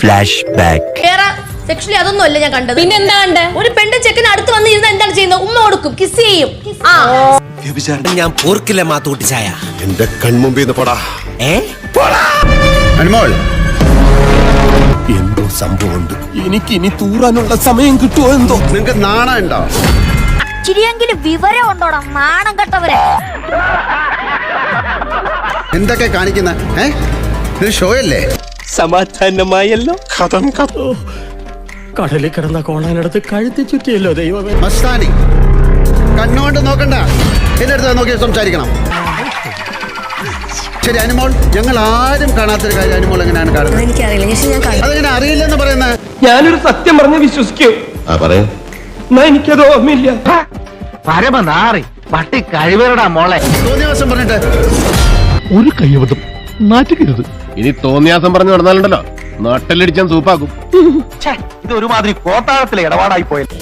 Flash back. Sexually അതൊന്നും അല്ല ഞാൻ കണ്ടത്. പിന്നെന്താ കണ്ടേ? ഒരു പെണ്ണ് ചെക്കന് അടുത്ത് വന്ന് ഇരുന്ന് എന്താണ് ചെയ്യുന്നത്? ഉമ്മ കൊടുക്കും, കിസ് ചെയ്യും. ഞാൻ പോർക്കില്ല മാത്തൂട്ടി ചായ. എന്റെ കൺമുമ്പിൽ പോടാ. അനുമോൾ, എന്തോ സംഭവമുണ്ട്. എനിക്ക് ഇനി തൂറാനുള്ള സമയം കിട്ടുമോ എന്തോ. നിങ്ങക്ക് നാണം ഉണ്ടോ? ചിരിയെങ്കിലും വിവരം ഉണ്ടോടാ നാണം കെട്ടവരെ. എന്തൊക്കെ കാണിക്കുന്ന ഇത് ഷോ അല്ലേ? സമാധാനമായല്ലോ. കടലിൽ കിടന്ന കോണാനടുത്ത് കഴുത്തി ചുറ്റിയല്ലോ ദൈവമേ. മസ്താനി, കണ്ണുകൊണ്ട് നോക്കണ്ട, എന്റെ അടുത്ത് നോക്കി സംസാരിക്കണം. ശരി അനുമോൾ, ഞങ്ങൾ ആരും കാണാത്തൊരു കാര്യം അനുമോൾ എങ്ങനെയാണ് കാണുന്നത്? എനിക്കറിയില്ല. അതെങ്ങനെ അറിയില്ലെന്ന് പറയുന്നത്? ഞാനൊരു സത്യം പറഞ്ഞ് വിശ്വസിക്കൂ. എന്നാ എനിക്കത് ഓർമ്മയില്ല. പരമനാറി പട്ടി കഴിവരടാ മോളെ. തോന്നിയവസം പറഞ്ഞിട്ട് ഒരു കയ്യബദ്ധം നാറ്റുകരുത്. ഇനി തോന്നിയാസം പറഞ്ഞു നടന്നാലുണ്ടല്ലോ നാട്ടിലടിച്ചാൻ സൂപ്പാക്കും. ഇത് ഒരുമാതിരി കോട്ടാളത്തിലെ ഇടപാടായി പോയത്.